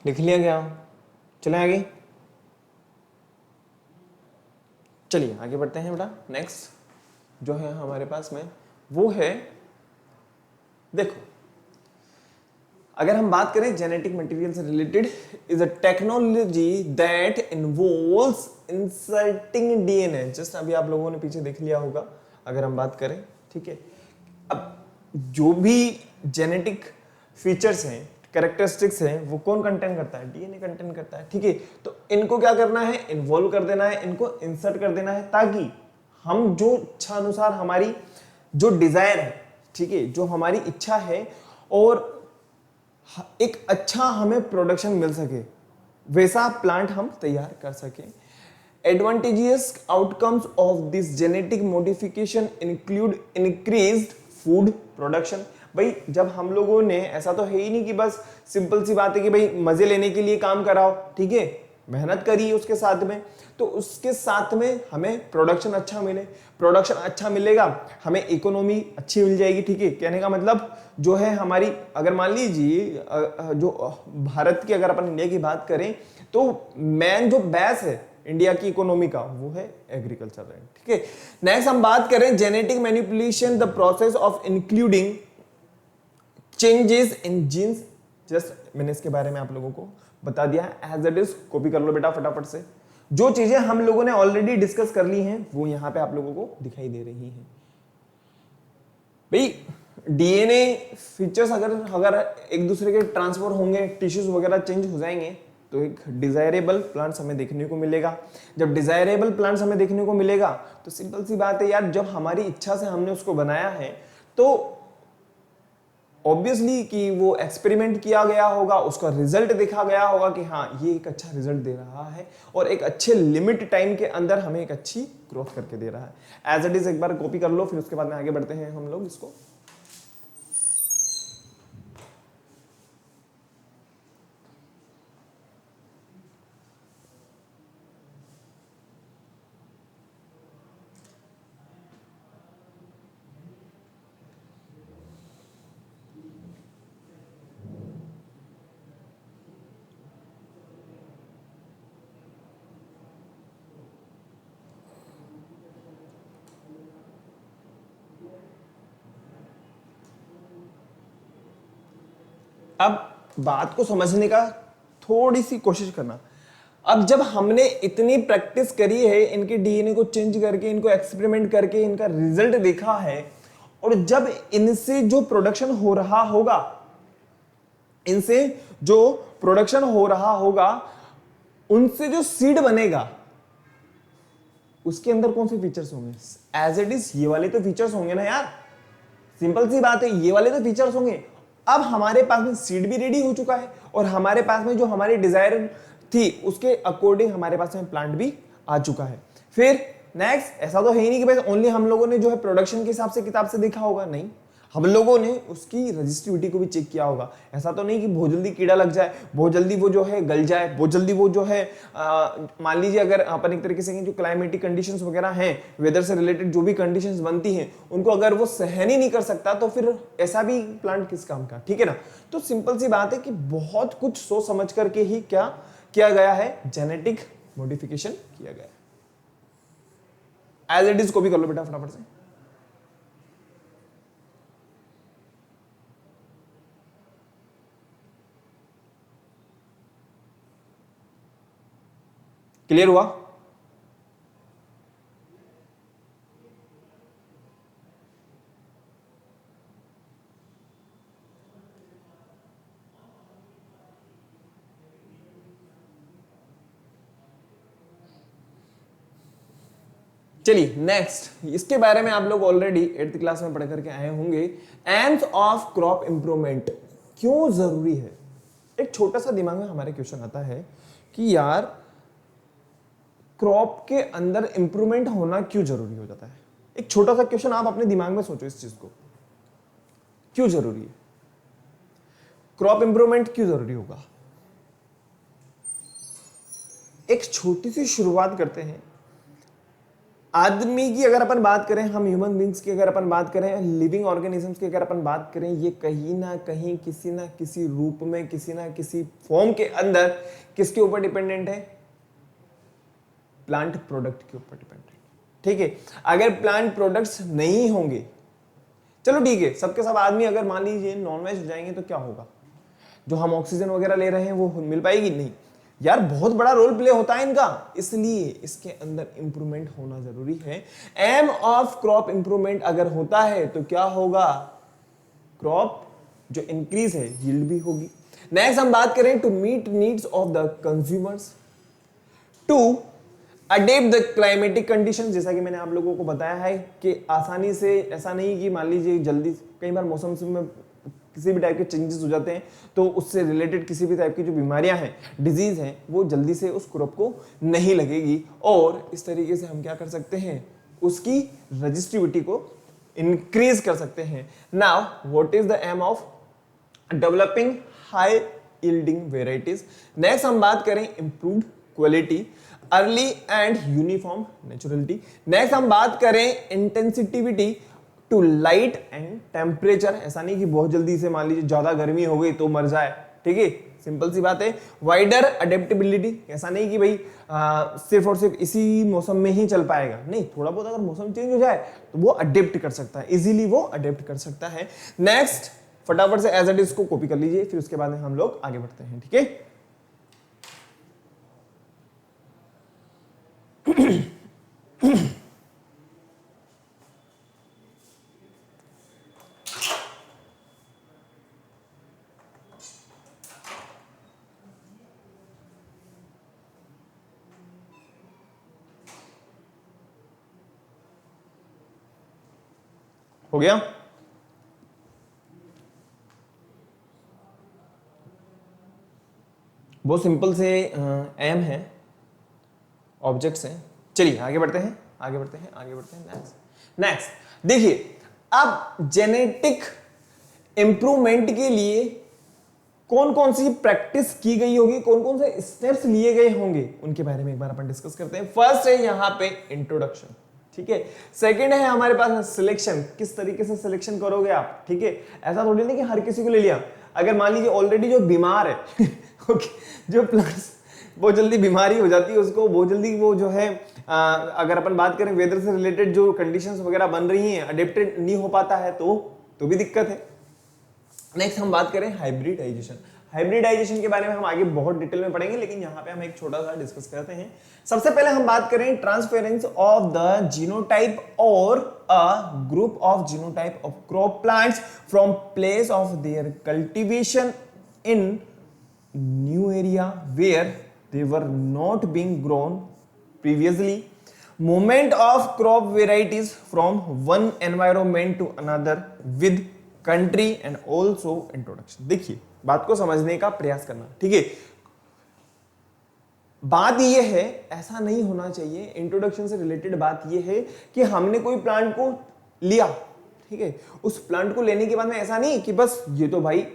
S1: लिख लिया क्या? चले आगे, चलिए आगे बढ़ते हैं बेटा। नेक्स्ट जो है हमारे पास में वो है, देखो अगर हम बात करें जेनेटिक मटेरियल से related, is a technology that involves inserting DNA. Just अभी आप लोगों ने पीछे देख लिया होगा अगर हम बात करें, ठीक है। अब जो भी जेनेटिक फीचर्स हैं, कैरेक्टरिस्टिक्स हैं, वो कौन कंटेन करता है? डीएनए कंटेन करता है, ठीक है। तो इनको क्या करना है? इन्वॉल्व कर देना है, इनको इंसर्ट कर देना है, ताकि हम जो इच्छा अनुसार हमारी जो डिजायर है, ठीक है, जो हमारी इच्छा है और एक अच्छा हमें प्रोडक्शन मिल सके, वैसा प्लांट हम तैयार कर सके। Advantageous outcomes of this genetic modification include increased food production. भाई जब हम लोगों ने, ऐसा तो है ही नहीं कि बस सिंपल सी बात है कि भाई मजे लेने के लिए काम कराओ, ठीक है, मेहनत करिए उसके साथ में, तो उसके साथ में हमें प्रोडक्शन अच्छा मिले। प्रोडक्शन अच्छा मिलेगा, हमें इकोनॉमी अच्छी मिल जाएगी, ठीक है। कहने का मतलब जो है हमारी, अगर मान लीजिए जो भारत की, अगर अपन इंडिया की बात करें, तो मेन जो बेस है इंडिया की इकोनॉमी का, वो है एग्रीकल्चर, ठीक है। नेक्स्ट हम बात करें genetic manipulation, the process of including changes in genes. Just मैंने इसके बारे में आप लोगों को बता दिया है, एज इट इज। कॉपी कर लो बेटा फटाफट से। जो चीजें हम लोगों ने ऑलरेडी डिस्कस कर ली हैं, वो यहां पे आप लोगों को दिखाई दे रही हैं। भाई डीएनए फीचर्स अगर एक दूसरे के ट्रांसफर होंगे, टिश्यूज वगैरह चेंज हो जाएंगे, तो एक डिजायरेबल प्लांट्स हमें देखने को मिलेगा। जब डिजायरेबल प्लांट्स हमें देखने को मिलेगा, तो सिंपल सी बात है यार, जब हमारी इच्छा से हमने उसको बनाया है, तो ऑब्वियसली कि वो एक्सपेरिमेंट किया गया होगा, उसका रिजल्ट देखा गया होगा कि हाँ ये एक अच्छा रिजल्ट दे रहा है और एक अच्छे लिमिट टाइम के अंदर हमें एक अच्छी ग्रोथ करके दे रहा है। एज इट इज एक बार कॉपी कर लो, फिर उसके बाद में आगे बढ़ते हैं हम लोग इसको। अब बात को समझने का थोड़ी सी कोशिश करना। अब जब हमने इतनी प्रैक्टिस करी है, इनके डीएनए को चेंज करके, इनको एक्सपेरिमेंट करके, इनका रिजल्ट देखा है, और जब इनसे जो प्रोडक्शन हो रहा होगा, इनसे जो प्रोडक्शन हो रहा होगा, उनसे जो सीड बनेगा, उसके अंदर कौन से फीचर्स होंगे? एज इट इज ये वाले तो फीचर्स होंगे ना यार, सिंपल सी बात है, ये वाले तो फीचर्स होंगे। अब हमारे पास में सीड भी रेडी हो चुका है और हमारे पास में जो हमारी डिजायर थी उसके अकॉर्डिंग हमारे पास में प्लांट भी आ चुका है। फिर नेक्स्ट, ऐसा तो है ही नहीं कि भाई ओनली हम लोगों ने जो है प्रोडक्शन के हिसाब से किताब से देखा होगा, नहीं, हम लोगों ने उसकी रजिस्टिविटी को भी चेक किया होगा। ऐसा तो नहीं कि बहुत जल्दी कीड़ा लग जाए, बहुत जल्दी वो जो है गल जाए, बहुत जल्दी वो जो है मान लीजिए अगर अपन एक तरीके से जो क्लाइमेटिक कंडीशंस वगैरह हैं, वेदर से रिलेटेड जो भी कंडीशंस बनती हैं, उनको अगर वो सहन ही नहीं कर सकता, तो फिर ऐसा भी प्लांट किस काम का, ठीक है ना। तो सिंपल सी बात है कि बहुत कुछ सोच समझ करके ही क्या किया गया है, जेनेटिक मॉडिफिकेशन किया गया है। एज इट इज कॉपी कर लो बेटा फटाफट से। क्लियर हुआ? चलिए नेक्स्ट, इसके बारे में आप लोग ऑलरेडी 8th क्लास में पढ़ करके आए होंगे। एम्स ऑफ क्रॉप इंप्रूवमेंट क्यों जरूरी है? एक छोटा सा दिमाग में हमारे क्वेश्चन आता है कि यार क्रॉप के अंदर इंप्रूवमेंट होना क्यों जरूरी हो जाता है। एक छोटा सा क्वेश्चन आप अपने दिमाग में सोचो, इस चीज को क्यों जरूरी है, क्रॉप इंप्रूवमेंट क्यों जरूरी होगा। एक छोटी सी शुरुआत करते हैं। आदमी की अगर अपन बात करें, हम ह्यूमन बींग्स की अगर अपन बात करें, लिविंग ऑर्गेनिजम्स की अगर अपन बात करें, ये कहीं ना कहीं किसी ना किसी रूप में, किसी ना किसी फॉर्म के अंदर किसके ऊपर डिपेंडेंट है? प्लांट प्रोडक्ट के ऊपर डिपेंडेंट, ठीक है। अगर प्लांट प्रोडक्ट्स नहीं होंगे, चलो ठीक है, सबके सब आदमी अगर मान लीजिए नॉनवेज हो जाएंगे तो क्या होगा? जो हम ऑक्सीजन वगैरह ले रहे हैं वो मिल पाएगी? नहीं यार, बहुत बड़ा रोल प्ले होता है इनका, इसलिए इसके अंदर इंप्रूवमेंट होना जरूरी है। एम ऑफ क्रॉप इंप्रूवमेंट अगर होता है तो क्या होगा? क्रॉप जो इंक्रीज है यील्ड भी होगी। नेक्स्ट हम बात करें to meet needs of the consumers, to adapt the climatic condition. जैसा कि मैंने आप लोगों को बताया है कि आसानी से ऐसा नहीं कि मान लीजिए जल्दी, कई बार मौसम में किसी भी टाइप के चेंजेस हो जाते हैं तो उससे रिलेटेड किसी भी टाइप की जो बीमारियां हैं, डिजीज हैं, वो जल्दी से उस क्रॉप को नहीं लगेगी। और इस तरीके से हम क्या कर सकते हैं? उसकी रजिस्टिविटी को इंक्रीज कर सकते हैं। Now what is the aim of developing high yielding varieties? Next हम बात करें improved quality, early and uniform naturality. Next हम बात करें insensitivity to light and temperature. ऐसा नहीं कि बहुत जल्दी से मान लीजिए ज्यादा गर्मी हो गई तो मर जाए, ठीक है, सिंपल सी बात है। वाइडर अडेप्टेबिलिटी, ऐसा नहीं कि भाई सिर्फ और सिर्फ इसी मौसम में ही चल पाएगा, नहीं, थोड़ा बहुत अगर मौसम चेंज हो जाए तो वो अडेप्ट कर सकता है, इजीली वो अडेप्ट कर सकता है। नेक्स्ट फटाफट से एज इट इज को कॉपी कर लीजिए, फिर उसके बाद में हम लोग आगे बढ़ते हैं, ठीक है। हो गया? बहुत सिंपल से एम है, ऑब्जेक्ट्स हैं। चलिए आगे बढ़ते हैं, आगे बढ़ते हैं, आगे बढ़ते हैं। नेक्स्ट नेक्स्ट देखिए, अब जेनेटिक इंप्रूवमेंट के लिए कौन कौन सी प्रैक्टिस की गई होगी, कौन कौन से स्टेप्स लिए गए होंगे, उनके बारे में एक बार अपन डिस्कस करते हैं। फर्स्ट है यहां पे इंट्रोडक्शन, ठीक है। सेकंड है हमारे पास सिलेक्शन, किस तरीके से सिलेक्शन करोगे आप, ठीक है। ऐसा थोड़ी नहीं कि हर किसी को ले लिया। अगर मान लीजिए ऑलरेडी जो बीमार है ओके, जो प्लांट्स बहुत जल्दी बीमारी हो जाती है उसको, बहुत जल्दी वो जो है अगर अपन बात करें वेदर से रिलेटेड जो कंडीशंस वगैरह बन रही हैं, अडेप्टेड नहीं हो पाता है तो भी दिक्कत है। नेक्स्ट हम बात करें हाइब्रिडाइजेशन। हाइब्रिडाइजेशन के बारे में हम आगे बहुत डिटेल में पढ़ेंगे, लेकिन यहां पे हम एक छोटा सा डिस्कस करते हैं। सबसे पहले हम बात करें ट्रांसफेरेंस ऑफ द जीनोटाइप और a group of genotype of crop plants from place of their cultivation in new area where they were not being grown previously, movement of crop varieties from one environment to another with country and also introduction। देखिए बात को समझने का प्रयास करना, ठीक है। बात यह है, ऐसा नहीं होना चाहिए, इंट्रोडक्शन से रिलेटेड बात यह है कि हमने कोई प्लांट को लिया, ठीक है, उस प्लांट को लेने के बाद में ऐसा नहीं कि बस ये तो भाई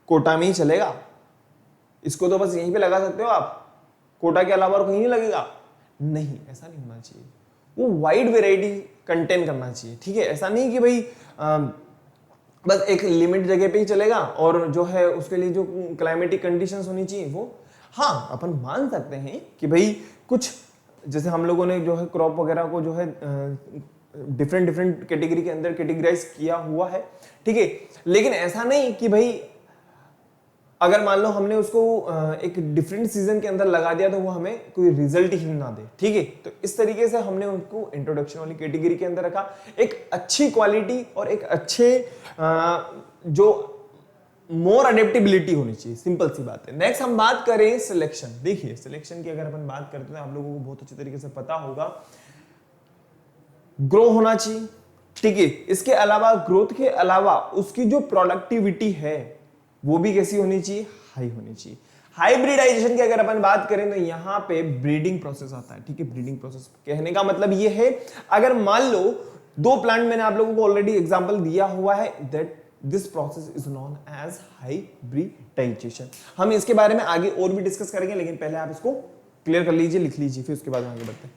S1: कोटा में ही चलेगा, इसको तो बस यहीं पे लगा सकते हो आप, कोटा के अलावा और कहीं नहीं लगेगा। नहीं, ऐसा नहीं होना चाहिए। वो वाइड वेराइटी कंटेन करना चाहिए, ठीक है। ऐसा नहीं कि भाई बस एक लिमिट जगह पे ही चलेगा और जो है उसके लिए जो क्लाइमेटिक कंडीशंस होनी चाहिए वो, हाँ अपन मान सकते हैं कि भाई कुछ, जैसे हम लोगों ने जो है क्रॉप वगैरह को जो है डिफरेंट डिफरेंट कैटेगरी के अंदर कैटेगराइज किया हुआ है, ठीक है। लेकिन ऐसा नहीं कि भाई अगर मान लो हमने उसको एक डिफरेंट सीजन के अंदर लगा दिया तो वो हमें कोई रिजल्ट ही ना दे, ठीक है। तो इस तरीके से हमने उनको इंट्रोडक्शन वाली कैटेगरी के अंदर रखा, एक अच्छी क्वालिटी और एक अच्छे जो मोर अडेप्टेबिलिटी होनी चाहिए, सिंपल सी बात है। नेक्स्ट हम बात करें सिलेक्शन। देखिए सिलेक्शन की अगर अपन बात करते हैं, आप लोगों को बहुत अच्छे तरीके से पता होगा, ग्रो होना चाहिए, ठीक है। इसके अलावा ग्रोथ के अलावा उसकी जो प्रोडक्टिविटी है वो भी कैसी होनी चाहिए, हाई होनी चाहिए। हाइब्रिडाइजेशन की अगर अपन बात करें तो यहां पे ब्रीडिंग प्रोसेस आता है, ठीक है। ब्रीडिंग प्रोसेस कहने का मतलब ये है, अगर मान लो दो प्लांट, मैंने आप लोगों को ऑलरेडी एग्जांपल दिया हुआ है, that this process is known as hybridization. हम इसके बारे में आगे और भी डिस्कस करेंगे, लेकिन पहले आप इसको क्लियर कर लीजिए, लिख लीजिए, फिर उसके बाद आगे बढ़ते हैं।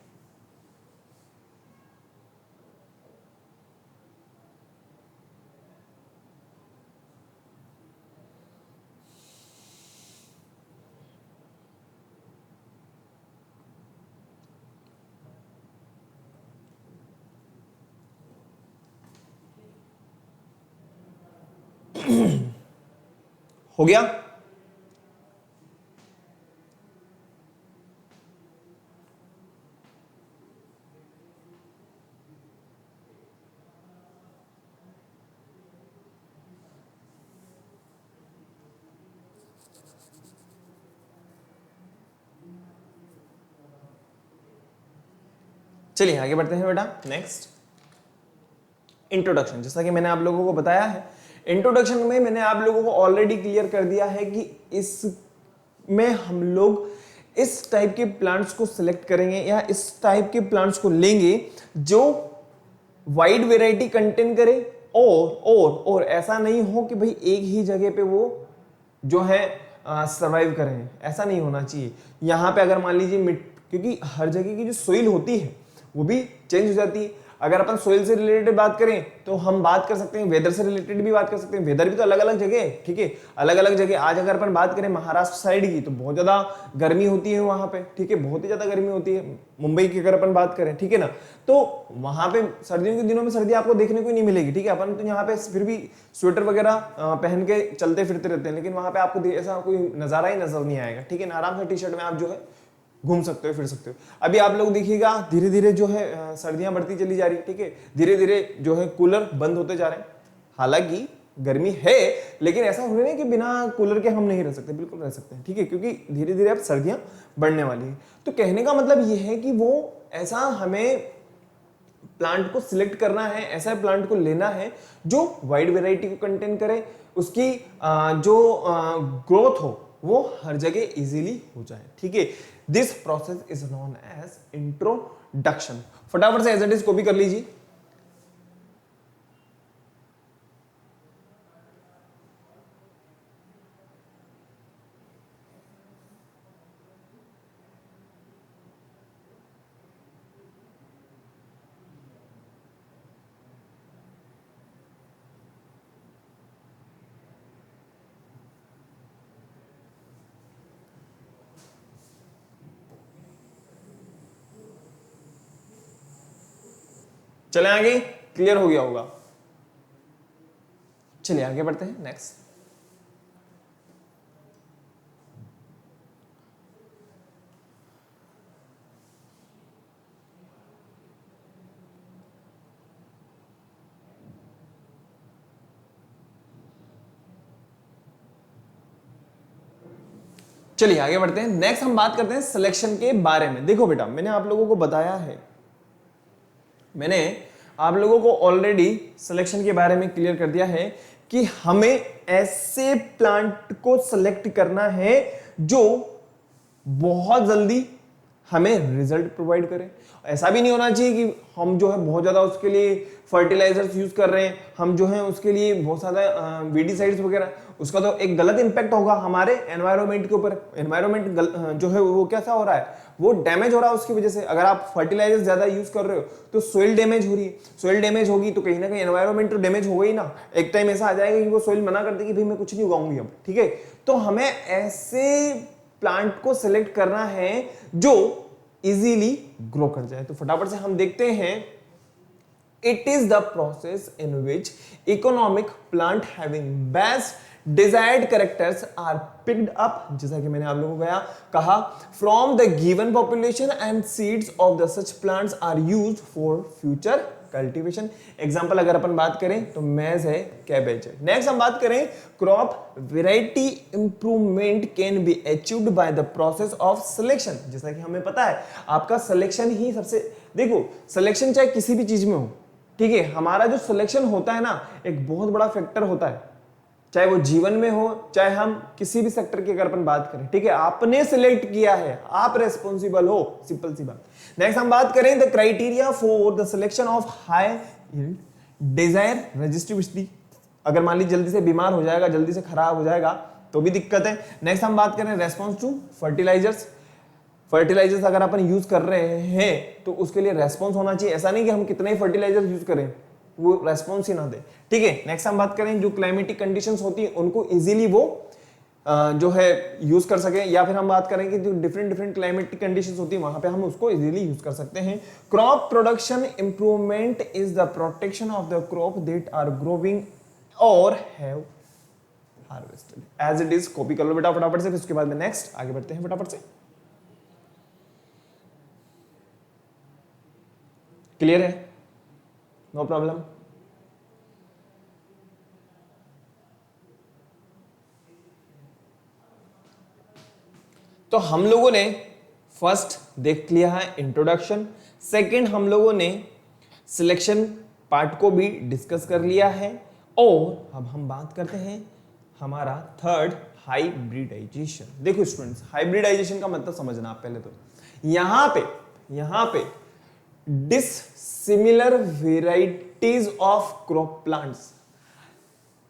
S1: हो गया? चलिए आगे बढ़ते हैं बेटा। नेक्स्ट इंट्रोडक्शन, जैसा कि मैंने आप लोगों को बताया है, इंट्रोडक्शन में मैंने आप लोगों को ऑलरेडी क्लियर कर दिया है कि इसमें हम लोग इस टाइप के प्लांट्स को सिलेक्ट करेंगे या इस टाइप के प्लांट्स को लेंगे जो वाइड वेराइटी कंटेन करे और ऐसा नहीं हो कि भाई एक ही जगह पे वो जो है सरवाइव करें, ऐसा नहीं होना चाहिए। यहां पे अगर मान लीजिए क्योंकि हर जगह की जो सोइल होती है वो भी चेंज हो जाती है। अगर अपन सोइल से रिलेटेड बात करें तो हम बात कर सकते हैं, वेदर से रिलेटेड भी बात कर सकते हैं। वेदर भी तो अलग अलग जगह है, ठीक है, अलग अलग जगह। आज अगर अपन बात करें महाराष्ट्र साइड की तो बहुत ज्यादा गर्मी होती है वहां पे, ठीक है, बहुत ही ज्यादा गर्मी होती है। मुंबई की अगर अपन बात करें, ठीक है ना, तो वहां पे सर्दियों के दिनों में सर्दी आपको देखने को नहीं मिलेगी, ठीक है। अपन तो यहाँ पे फिर भी स्वेटर वगैरह पहन के चलते फिरते रहते हैं, लेकिन वहां पे आपको ऐसा कोई नजारा ही नजर नहीं आएगा, ठीक है ना। आराम से टी शर्ट में आप जो है घूम सकते हो, फिर सकते हो। अभी आप लोग देखिएगा धीरे धीरे जो है सर्दियां बढ़ती चली जा रही है, ठीक है, धीरे धीरे जो है कूलर बंद होते जा रहे हैं। हालांकि गर्मी है, लेकिन ऐसा हो नहीं कि बिना कूलर के हम नहीं रह सकते, बिल्कुल रह सकते हैं, ठीक है, क्योंकि धीरे धीरे अब सर्दियां बढ़ने वाली है। तो कहने का मतलब ये है कि वो ऐसा हमें प्लांट को सिलेक्ट करना है, ऐसा प्लांट को लेना है जो वाइड वेराइटी को कंटेन करे, उसकी जो ग्रोथ हो वो हर जगह इजीली हो जाए, ठीक है। This process is known as introduction. फटाफट से एज इट इज कॉपी कर लीजिए। चले आगे, क्लियर हो गया होगा। चलिए आगे बढ़ते हैं। नेक्स्ट चलिए आगे बढ़ते हैं। नेक्स्ट हम बात करते हैं सिलेक्शन के बारे में। देखो बेटा, मैंने आप लोगों को बताया है, मैंने आप लोगों को ऑलरेडी सिलेक्शन के बारे में क्लियर कर दिया है कि हमें ऐसे प्लांट को सिलेक्ट करना है जो बहुत जल्दी हमें रिजल्ट प्रोवाइड करे। ऐसा भी नहीं होना चाहिए कि हम जो है बहुत ज्यादा उसके लिए फर्टिलाइजर्स यूज कर रहे हैं, हम जो है उसके लिए बहुत ज्यादा वीडिसाइड्स वगैरह, उसका तो एक गलत इंपैक्ट होगा हमारे एनवायरमेंट के ऊपर। एनवायरमेंट जो है वो कैसा हो रहा है, वो डैमेज हो रहा है उसकी वजह से। अगर आप फर्टिलाइजर ज्यादा यूज कर रहे हो तो सोइल डैमेज हो रही है, सोइल डैमेज होगी तो कहीं ना कहीं एनवायरमेंट तो डैमेज होगा ही ना। एक टाइम ऐसा आ जाएगा कि वो सोइल मना कर देगी, भाई मैं कुछ नहीं उगाऊंगी अब, ठीक है। तो हमें ऐसे प्लांट को सिलेक्ट करना है जो इजीली ग्रो कर जाए। तो फटाफट से हम देखते हैं। It is the process in which economic plant having best desired characters are picked up, जैसा कि मैंने आप लोगों को कहा, from the given population and seeds of the such plants are used for future cultivation. Example अगर अपन बात करें तो मेज है, कैबेज है। नेक्स्ट हम बात करें crop variety improvement can be achieved by the process of selection. जैसा कि हमें पता है आपका सिलेक्शन ही सबसे, देखो सिलेक्शन चाहे किसी भी चीज में हो, ठीक है, हमारा जो सिलेक्शन होता है ना एक बहुत बड़ा फैक्टर होता है, चाहे वो जीवन में हो चाहे हम किसी भी सेक्टर की अगर अपन बात करें, ठीक है, आपने सिलेक्ट किया है, आप रेस्पॉन्सिबल हो, सिंपल सी बात। नेक्स्ट हम बात करें the criteria for the selection of high yield desire resistivity. अगर मान लीजिए जल्दी से बीमार हो जाएगा, जल्दी से खराब हो जाएगा तो भी दिक्कत है। नेक्स्ट हम बात करें रेस्पॉन्स टू फर्टिलाइजर्स। फर्टिलाइजर्स अगर अपन यूज कर रहे हैं तो उसके लिए रेस्पॉन्स होना चाहिए। ऐसा नहीं कि हम कितने ही फर्टिलाइजर्स यूज करें वो रेस्पॉन्स ही ना दे, ठीक है। नेक्स्ट हम बात करें जो क्लाइमेटिक कंडीशंस होती है उनको इजीली वो जो है यूज कर सके, या फिर हम बात करें कि जो डिफरेंट डिफरेंट क्लाइमेटिक कंडीशंस होती है वहां पे हम उसको इजीली यूज कर सकते हैं। Crop production improvement is the protection of the crop that are growing और have harvested. As it is copy कर लो बेटा फटाफट से, फिर उसके बाद में नेक्स्ट आगे बढ़ते हैं फटाफट से। क्लियर है? No problem. तो हम लोगों ने फर्स्ट देख लिया है इंट्रोडक्शन, सेकंड हम लोगों ने सिलेक्शन पार्ट को भी डिस्कस कर लिया है, और अब हम बात करते हैं हमारा थर्ड हाइब्रिडाइजेशन। देखो स्टूडेंट्स, हाइब्रिडाइजेशन का मतलब समझना आप पहले तो, यहां पे dissimilar varieties of crop plants,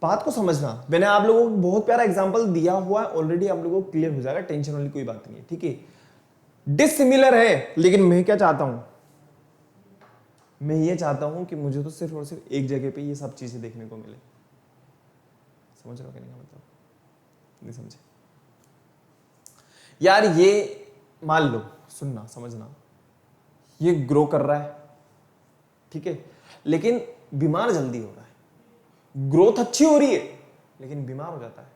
S1: बात को समझना। मैंने आप लोगों को बहुत प्यारा एग्जांपल दिया हुआ है ऑलरेडी, आप लोगों को क्लियर हो जाएगा, टेंशन वाली कोई बात नहीं है, ठीक है। डिसिमिलर है, लेकिन मैं क्या चाहता हूं, मैं ये चाहता हूं कि मुझे तो सिर्फ और सिर्फ एक जगह पे ये सब चीजें देखने को मिले। समझ रहे हो कहने का मतलब? नहीं समझे यार? ये मान लो, सुनना समझना, ये ग्रो कर रहा है, ठीक है, लेकिन बीमार जल्दी हो रहा है। ग्रोथ अच्छी हो रही है लेकिन बीमार हो जाता है,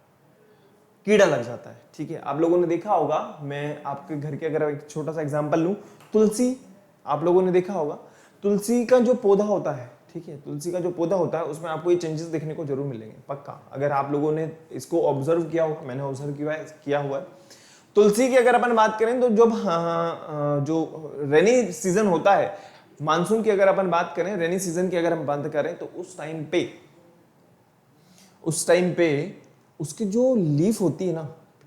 S1: कीड़ा लग जाता है, ठीक है। आप लोगों ने देखा होगा, मैं आपके घर के अगर एक छोटा सा एग्जांपल लूं, तुलसी, आप लोगों ने देखा होगा, तुलसी का जो पौधा होता है, ठीक है, तुलसी का जो पौधा होता है उसमें आपको ये चेंजेस देखने को जरूर मिलेंगे, पक्का। अगर आप लोगों ने इसको ऑब्जर्व किया होगा, मैंने ऑब्जर्व किया हुआ है। तुलसी की अगर अपन बात करें तो जब जो रेनी सीजन होता है, मानसून की अगर अपन बात करें, रेनी सीजन की अगर हम बात करें, तो उस टाइम पे उसकी जो लीफ होती है ना,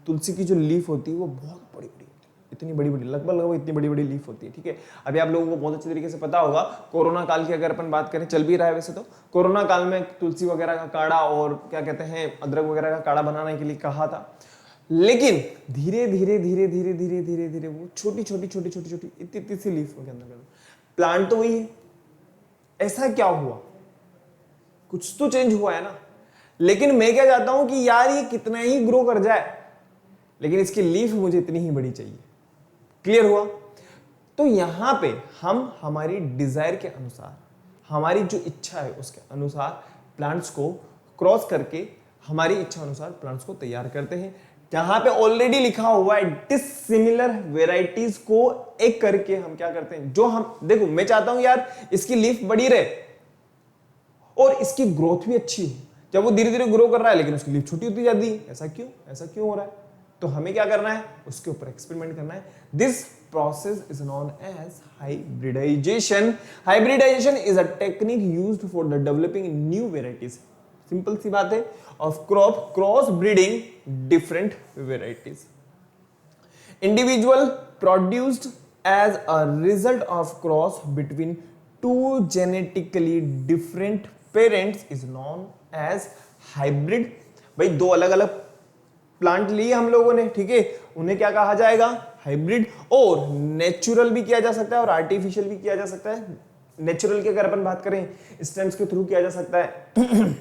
S1: तुलसी की जो लीफ होती है वो बहुत बड़ी बड़ी, इतनी बड़ी बड़ी, लगभग इतनी बड़ी बड़ी लीफ होती है, ठीक है। अभी आप लोगों को बहुत अच्छे तरीके से पता होगा, कोरोना काल की अगर अपन बात करें, चल भी रहा है वैसे तो, कोरोना काल में तुलसी वगैरह का काढ़ा और क्या कहते हैं अदरक वगैरह का काढ़ा बनाने के लिए कहा था, लेकिन धीरे धीरे वो छोटी इतनी सी लीफ के अंदर, प्लांट तो वही है, ऐसा क्या हुआ? कुछ तो चेंज हुआ है ना। लेकिन मैं क्या चाहता हूं कि यार ये कितना ही ग्रो कर जाए, लेकिन इसकी लीफ मुझे इतनी ही बड़ी चाहिए। क्लियर हुआ? तो यहां पे हम हमारी डिजायर के अनुसार, हमारी जो इच्छा है उसके अनुसार प्लांट्स को क्रॉस करके हमारी इच्छा अनुसार प्लांट्स को तैयार करते हैं। जहां पे ऑलरेडी लिखा हुआ है डिसिमिलर वेराइटीज को एक करके हम क्या करते हैं, जो हम देखो, मैं चाहता हूं यार इसकी लीफ बड़ी रहे और इसकी ग्रोथ भी अच्छी हो। जब वो धीरे धीरे ग्रो कर रहा है लेकिन उसकी लीफ छोटी होती जाती है, ऐसा क्यों हो रहा है? तो हमें क्या करना है, उसके ऊपर एक्सपेरिमेंट करना है। This process is known as hybridization. Hybridization is a technique used for the developing new varieties. Simple सी बात है, of crop cross breeding different varieties. Individual produced as a result of cross between two genetically different parents is known as hybrid. भाई दो अलग अलग plant लिए हम लोगों ने, ठीक है, उन्हें क्या कहा जाएगा? हाइब्रिड। और नेचुरल भी किया जा सकता है और आर्टिफिशियल भी किया जा सकता है। नेचुरल की अगर अपन बात करें, स्टेम्स के थ्रू किया जा सकता है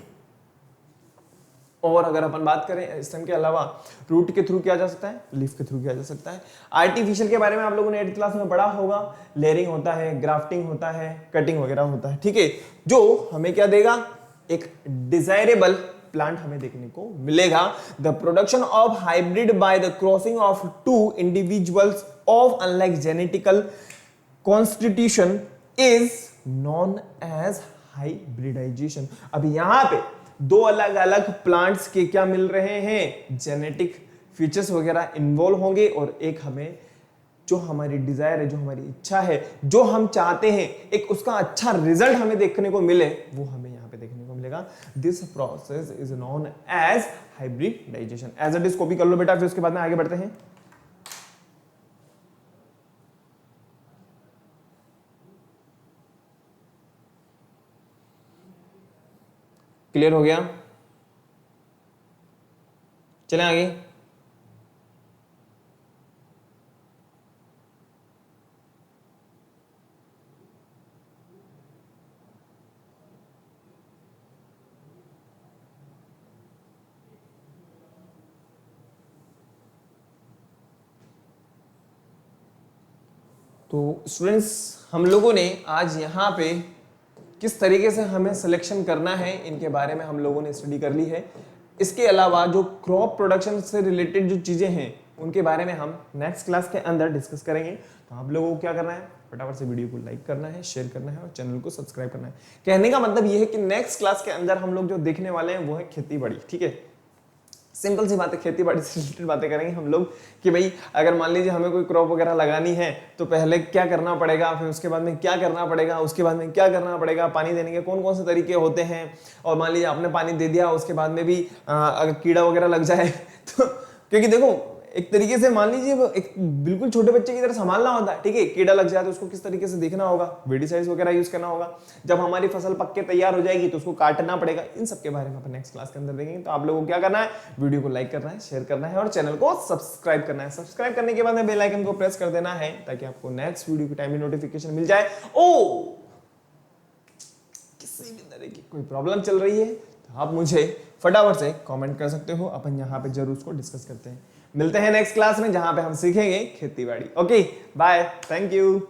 S1: और अगर अपन बात करें स्टेम के अलावा रूट के थ्रू किया जा सकता है, लीफ के थ्रू किया जा सकता है। आर्टिफिशियल के बारे में आप लोगों ने 8th क्लास में पढ़ा होगा, लेयरिंग होता है, ग्राफ्टिंग होता है, कटिंग वगैरह होता है, ठीक है, जो हमें क्या देगा? एक डिजायरेबल प्लांट हमें देखने को मिलेगा। The production of hybrid by the crossing of two individuals of unlike genetical constitution is known as hybridization. अब यहां पे दो अलग अलग प्लांट्स के क्या मिल रहे हैं? जेनेटिक फीचर्स वगैरह इन्वॉल्व होंगे और एक हमें जो हमारी डिजायर है, जो हमारी इच्छा है, जो हम चाहते हैं, एक उसका अच्छा रिजल्ट हमें देखने को मिले, वो हमें यहाँ पे देखने को मिलेगा। This process is known as hybridization. As it is copy कर लो बेटा, फिर उसके बाद में आगे बढ़ते हैं। क्लियर हो गया? चलें आगे। तो स्टूडेंट्स, हम लोगों ने आज यहाँ पे किस तरीके से हमें सिलेक्शन करना है इनके बारे में हम लोगों ने स्टडी कर ली है। इसके अलावा जो क्रॉप प्रोडक्शन से रिलेटेड जो चीज़ें हैं उनके बारे में हम नेक्स्ट क्लास के अंदर डिस्कस करेंगे। तो आप लोगों को क्या करना है, फटाफट से वीडियो को लाइक करना है, शेयर करना है और चैनल को सब्सक्राइब करना है। कहने का मतलब ये है कि नेक्स्ट क्लास के अंदर हम लोग जो देखने वाले हैं वो है खेती बाड़ी, ठीक है। सिंपल सी बातें, खेती बाड़ी से रिलेटेड बातें करेंगे हम लोग कि भाई अगर मान लीजिए हमें कोई क्रॉप वगैरह लगानी है तो पहले क्या करना पड़ेगा, फिर उसके बाद में क्या करना पड़ेगा, उसके बाद में क्या करना पड़ेगा, पानी देने के कौन कौन से तरीके होते हैं, और मान लीजिए आपने पानी दे दिया उसके बाद में भी अगर कीड़ा वगैरह लग जाए तो, क्योंकि देखो एक तरीके से मान लीजिए एक बिल्कुल छोटे बच्चे की तरह संभालना होता है, ठीक है। कीड़ा लग जाए तो उसको किस तरीके से देखना होगा, वेडिसाइड्स वगैरह यूज करना होगा। जब हमारी फसल पक के तैयार हो जाएगी तो उसको काटना पड़ेगा। इन सब के बारे में अपन नेक्स्ट क्लास के अंदर देखेंगे। तो आप लोगों को क्या करना है, वीडियो को लाइक करना है, शेयर करना है और चैनल को सब्सक्राइब करना है। सब्सक्राइब करने के बाद में बेल आइकन को प्रेस कर देना है ताकि आपको नेक्स्ट वीडियो की टाइमली नोटिफिकेशन मिल जाए। ओ किसी भी तरह की कोई प्रॉब्लम चल रही है तो आप मुझे फटाफट से कमेंट कर सकते हो, अपन यहाँ पे जरूर उसको डिस्कस करते हैं। मिलते हैं नेक्स्ट क्लास में जहां पे हम सीखेंगे खेती बाड़ी। Okay bye, thank you.